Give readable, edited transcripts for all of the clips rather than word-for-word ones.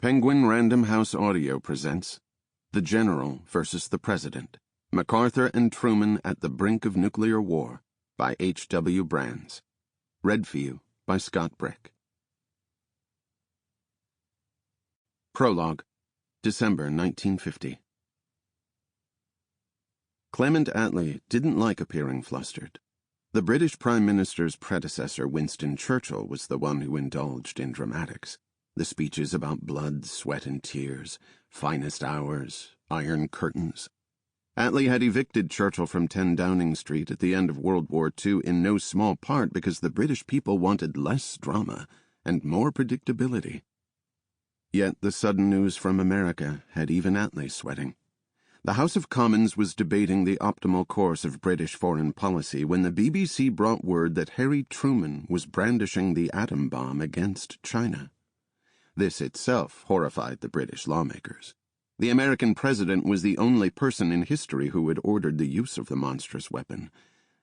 Penguin Random House Audio presents The General versus the President, MacArthur and Truman at the Brink of Nuclear War by H.W. Brands. Read for you by Scott Brick. Prologue, December 1950. Clement Attlee didn't like appearing flustered. The British Prime Minister's predecessor, Winston Churchill, was the one who indulged in dramatics. The speeches about blood, sweat, and tears, finest hours, iron curtains. Attlee had evicted Churchill from 10 Downing Street at the end of World War II in no small part because the British people wanted less drama and more predictability. Yet the sudden news from America had even Attlee sweating. The House of Commons was debating the optimal course of British foreign policy when the BBC brought word that Harry Truman was brandishing the atom bomb against China. This itself horrified the British lawmakers. The American president was the only person in history who had ordered the use of the monstrous weapon,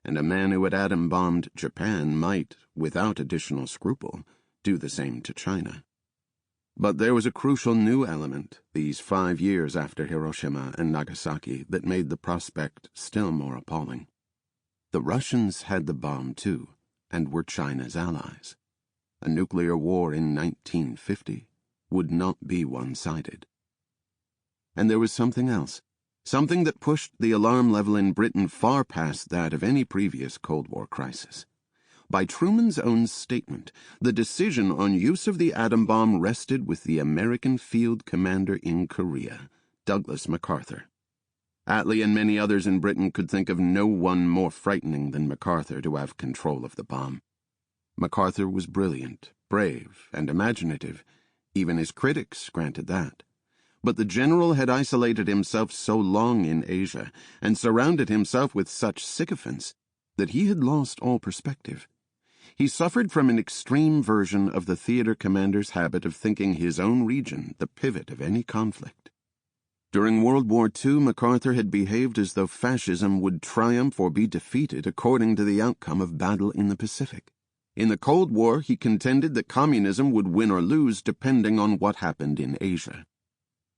and a man who had atom-bombed Japan might, without additional scruple, do the same to China. But there was a crucial new element, these 5 years after Hiroshima and Nagasaki, that made the prospect still more appalling. The Russians had the bomb too, and were China's allies. A nuclear war in 1950 would not be one-sided. And there was something else, something that pushed the alarm level in Britain far past that of any previous Cold War crisis. By Truman's own statement, the decision on use of the atom bomb rested with the American field commander in Korea, Douglas MacArthur. Attlee and many others in Britain could think of no one more frightening than MacArthur to have control of the bomb. MacArthur was brilliant, brave, and imaginative. Even his critics granted that. But the general had isolated himself so long in Asia and surrounded himself with such sycophants that he had lost all perspective. He suffered from an extreme version of the theater commander's habit of thinking his own region the pivot of any conflict. During World War II, MacArthur had behaved as though fascism would triumph or be defeated according to the outcome of battle in the Pacific. In the Cold War, he contended that communism would win or lose depending on what happened in Asia.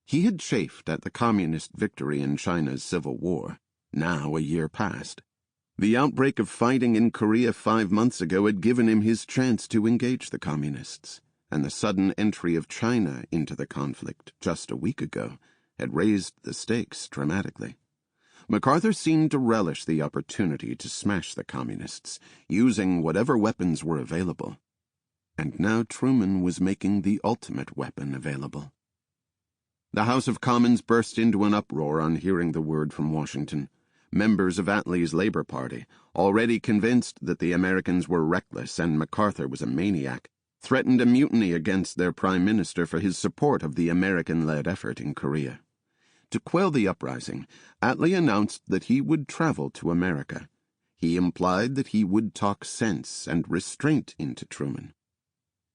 He had chafed at the communist victory in China's Civil War, now a year past. The outbreak of fighting in Korea 5 months ago had given him his chance to engage the communists, and the sudden entry of China into the conflict just a week ago had raised the stakes dramatically. MacArthur seemed to relish the opportunity to smash the communists, using whatever weapons were available. And now Truman was making the ultimate weapon available. The House of Commons burst into an uproar on hearing the word from Washington. Members of Attlee's Labor Party, already convinced that the Americans were reckless and MacArthur was a maniac, threatened a mutiny against their Prime Minister for his support of the American-led effort in Korea. To quell the uprising, Attlee announced that he would travel to America. He implied that he would talk sense and restraint into Truman.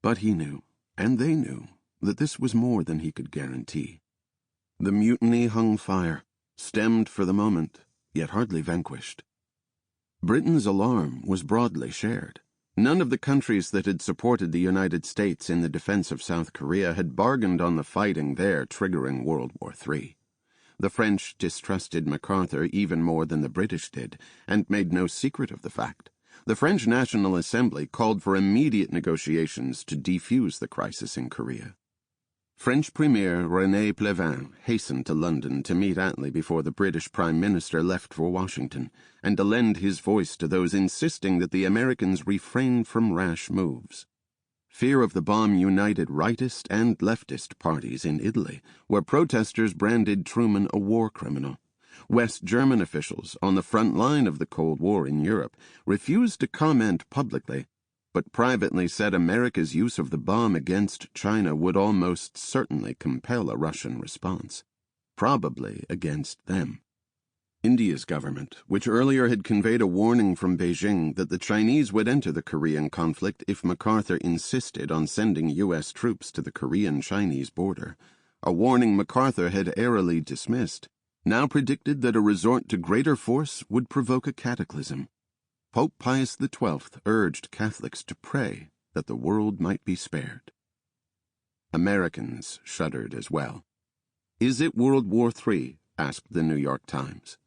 But he knew, and they knew, that this was more than he could guarantee. The mutiny hung fire, stemmed for the moment, yet hardly vanquished. Britain's alarm was broadly shared. None of the countries that had supported the United States in the defense of South Korea had bargained on the fighting there triggering World War III. The French distrusted MacArthur even more than the British did, and made no secret of the fact. The French National Assembly called for immediate negotiations to defuse the crisis in Korea. French Premier René Pleven hastened to London to meet Attlee before the British Prime Minister left for Washington, and to lend his voice to those insisting that the Americans refrain from rash moves. Fear of the bomb united rightist and leftist parties in Italy, where protesters branded Truman a war criminal. West German officials, on the front line of the Cold War in Europe, refused to comment publicly, but privately said America's use of the bomb against China would almost certainly compel a Russian response, probably against them. India's government, which earlier had conveyed a warning from Beijing that the Chinese would enter the Korean conflict if MacArthur insisted on sending U.S. troops to the Korean-Chinese border, a warning MacArthur had airily dismissed, now predicted that a resort to greater force would provoke a cataclysm. Pope Pius XII urged Catholics to pray that the world might be spared. Americans shuddered as well. "Is it World War III?" asked the New York Times.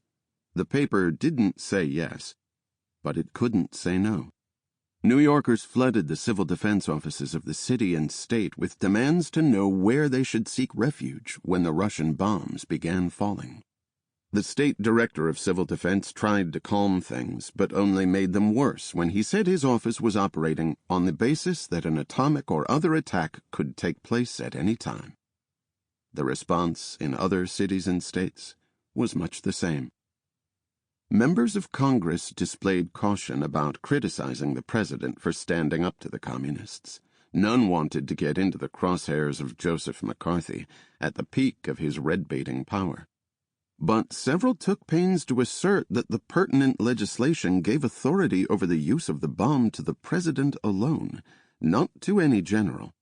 The paper didn't say yes, but it couldn't say no. New Yorkers flooded the civil defense offices of the city and state with demands to know where they should seek refuge when the Russian bombs began falling. The state director of civil defense tried to calm things, but only made them worse when he said his office was operating on the basis that an atomic or other attack could take place at any time. The response in other cities and states was much the same. Members of Congress displayed caution about criticizing the president for standing up to the communists. None wanted to get into the crosshairs of Joseph McCarthy at the peak of his red-baiting power. But several took pains to assert that the pertinent legislation gave authority over the use of the bomb to the president alone, not to any general.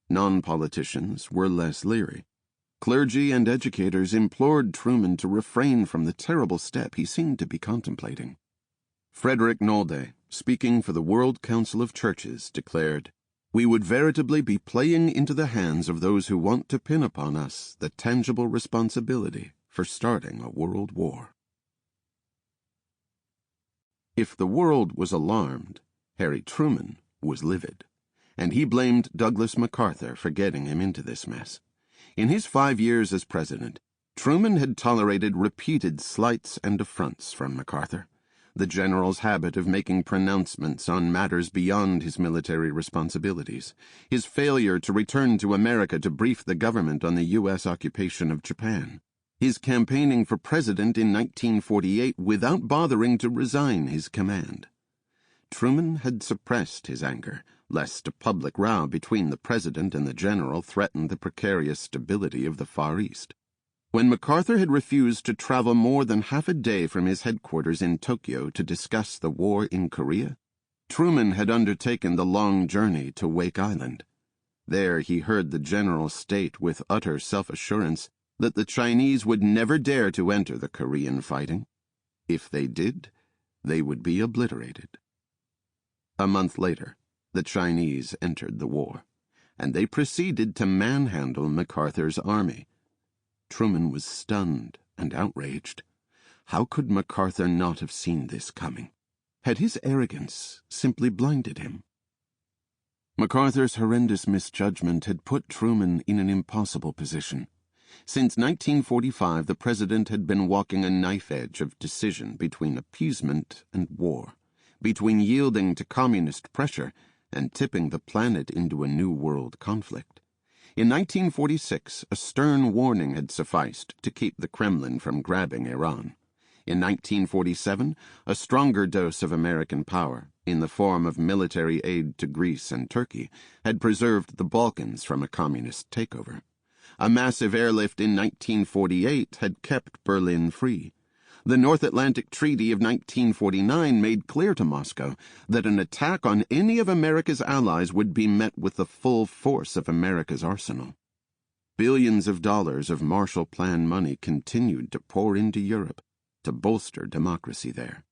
Non-politicians were less leery. Clergy and educators implored Truman to refrain from the terrible step he seemed to be contemplating. Frederick Nolde, speaking for the World Council of Churches, declared, "We would veritably be playing into the hands of those who want to pin upon us the tangible responsibility for starting a world war." If the world was alarmed, Harry Truman was livid, and he blamed Douglas MacArthur for getting him into this mess. In his 5 years as president, Truman had tolerated repeated slights and affronts from MacArthur, the general's habit of making pronouncements on matters beyond his military responsibilities, his failure to return to America to brief the government on the U.S. occupation of Japan, his campaigning for president in 1948 without bothering to resign his command. Truman had suppressed his anger, lest a public row between the president and the general threatened the precarious stability of the Far East. When MacArthur had refused to travel more than half a day from his headquarters in Tokyo to discuss the war in Korea, Truman had undertaken the long journey to Wake Island. There he heard the general state with utter self-assurance that the Chinese would never dare to enter the Korean fighting. If they did, they would be obliterated. A month later, the Chinese entered the war, and they proceeded to manhandle MacArthur's army. Truman was stunned and outraged. How could MacArthur not have seen this coming? Had his arrogance simply blinded him? MacArthur's horrendous misjudgment had put Truman in an impossible position. Since 1945, the president had been walking a knife edge of decision between appeasement and war, between yielding to communist pressure and tipping the planet into a new world conflict. In 1946, a stern warning had sufficed to keep the Kremlin from grabbing Iran. In 1947, a stronger dose of American power, in the form of military aid to Greece and Turkey, had preserved the Balkans from a communist takeover. A massive airlift in 1948 had kept Berlin free. The North Atlantic Treaty of 1949 made clear to Moscow that an attack on any of America's allies would be met with the full force of America's arsenal. Billions of dollars of Marshall Plan money continued to pour into Europe to bolster democracy there.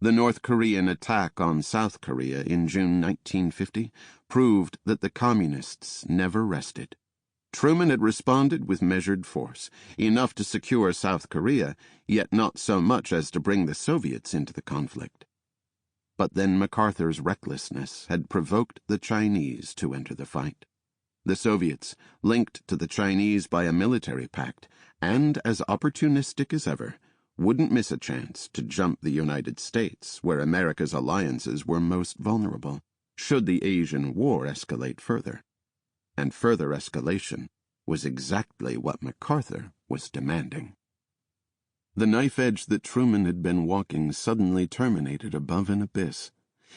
The North Korean attack on South Korea in June 1950 proved that the communists never rested. Truman had responded with measured force, enough to secure South Korea, yet not so much as to bring the Soviets into the conflict. But then MacArthur's recklessness had provoked the Chinese to enter the fight. The Soviets, linked to the Chinese by a military pact, and as opportunistic as ever, wouldn't miss a chance to jump the United States, where America's alliances were most vulnerable, should the Asian War escalate further. And further escalation was exactly what MacArthur was demanding. The knife edge that Truman had been walking suddenly terminated above an abyss.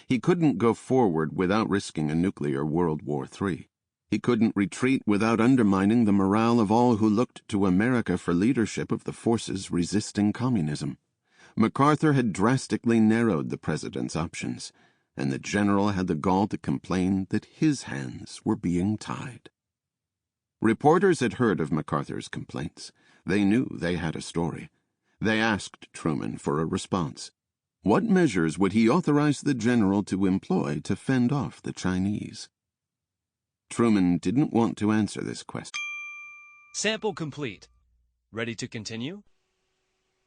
He couldn't go forward without risking a nuclear World War III. He couldn't retreat without undermining the morale of all who looked to America for leadership of the forces resisting communism. MacArthur had drastically narrowed the president's options, and the general had the gall to complain that his hands were being tied. Reporters had heard of MacArthur's complaints. They knew they had a story. They asked Truman for a response. What measures would he authorize the general to employ to fend off the Chinese? Truman didn't want to answer this question. Sample complete. Ready to continue?